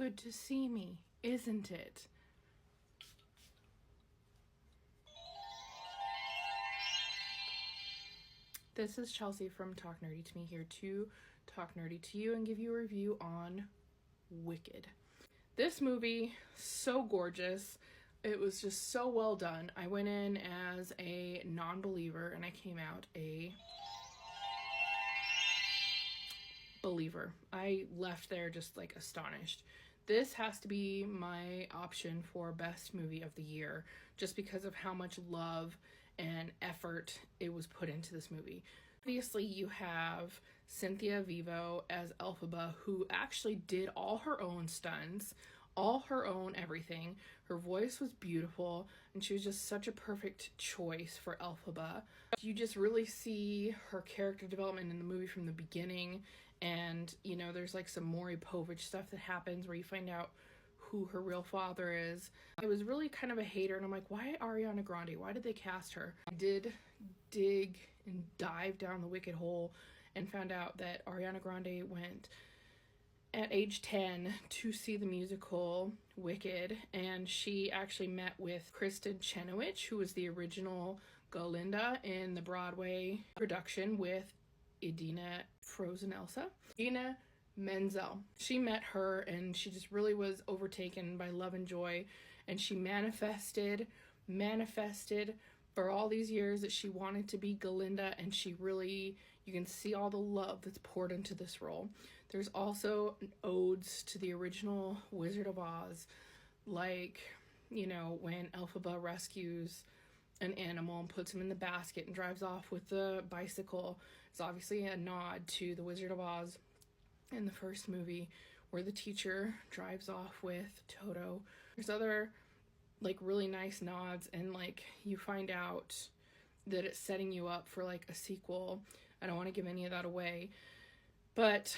good to see me, isn't it? This is Chelsea from Talk Nerdy to Me, here to talk nerdy to you and give you a review on Wicked. This movie, so gorgeous. It was just so well done. I went in as a non-believer and I came out a believer. I left there just like astonished. This has to be my option for best movie of the year, just because of how much love and effort it was put into this movie. Obviously, you have Cynthia Vivo as Elphaba, who actually did all her own stunts, all her own everything. Her voice was beautiful, and she was just such a perfect choice for Elphaba. You just really see her character development in the movie from the beginning, and, you know, there's like some Maury Povich stuff that happens where you find out who her real father is. I was really kind of a hater, and I'm like, why Ariana Grande? Why did they cast her? I did dig and dive down the Wicked hole and found out that Ariana Grande went at age 10 to see the musical Wicked, and she actually met with Kristen Chenoweth, who was the original Galinda in the Broadway production with Idina Frozen Elsa. Idina Menzel. She met her and she just really was overtaken by love and joy, and she manifested for all these years that she wanted to be Galinda, and she really, you can see all the love that's poured into this role. There's also odes to the original Wizard of Oz, like, you know, when Elphaba rescues an animal and puts him in the basket and drives off with the bicycle. It's obviously a nod to the Wizard of Oz in the first movie, where the teacher drives off with Toto. There's other like really nice nods, and like you find out that it's setting you up for like a sequel. I don't want to give any of that away, but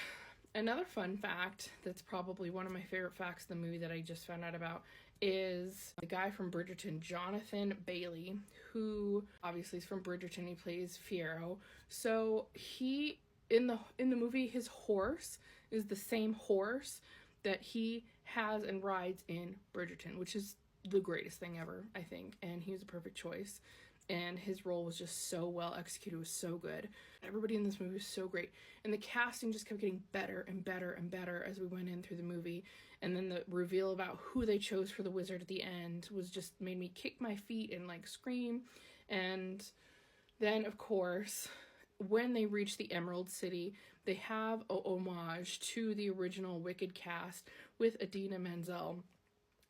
another fun fact that's probably one of my favorite facts of the movie that I just found out about is the guy from Bridgerton, Jonathan Bailey, who obviously is from Bridgerton. He plays Fiyero. So he, in the movie, his horse is the same horse that he has and rides in Bridgerton, which is the greatest thing ever, I think. And he was a perfect choice, and his role was just so well executed. It was so good. Everybody in this movie was so great, and the casting just kept getting better and better and better as we went in through the movie. And then the reveal about who they chose for the wizard at the end was just made me kick my feet and like scream. And then of course, when they reach the Emerald City, they have a homage to the original Wicked cast with Idina Menzel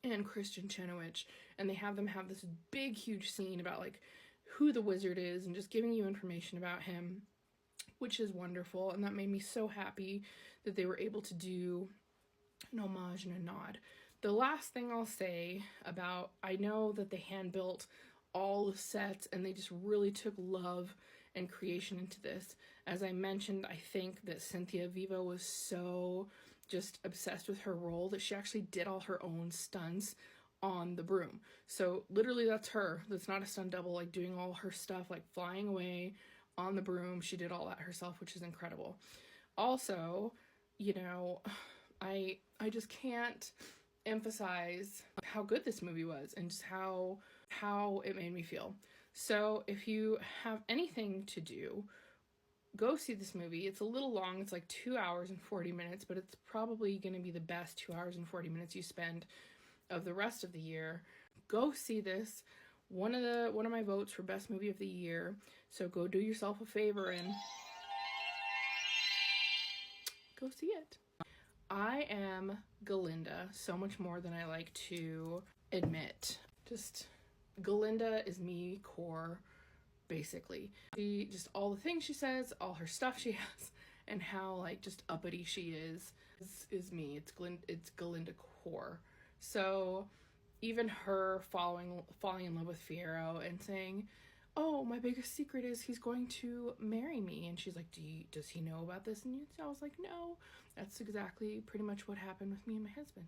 and Kristen Chenoweth, and they have them have this big huge scene about like who the wizard is and just giving you information about him, which is wonderful. And that made me so happy that they were able to do an homage and a nod. The last thing I'll say about, I know that they hand built all the sets and they just really took love and creation into this. As I mentioned, I think that Cynthia Vivo was so just obsessed with her role that she actually did all her own stunts on the broom. So literally that's her. That's not a stunt double, like doing all her stuff, like flying away on the broom. She did all that herself, which is incredible. Also, you know, I just can't emphasize how good this movie was and just how it made me feel. So if you have anything to do, go see this movie. It's a little long. It's like 2 hours and 40 minutes, but it's probably going to be the best 2 hours and 40 minutes you spend of the rest of the year. Go see this. One of my votes for best movie of the year. So go do yourself a favor and go see it. I am Galinda so much more than I like to admit. Just Galinda is me core, basically. She, just all the things she says, all her stuff she has, and how like just uppity she is me. It's Galinda core. So even her falling in love with Fiyero and saying, oh, my biggest secret is he's going to marry me. And she's like, does he know about this? And I was like, no, that's exactly pretty much what happened with me and my husband.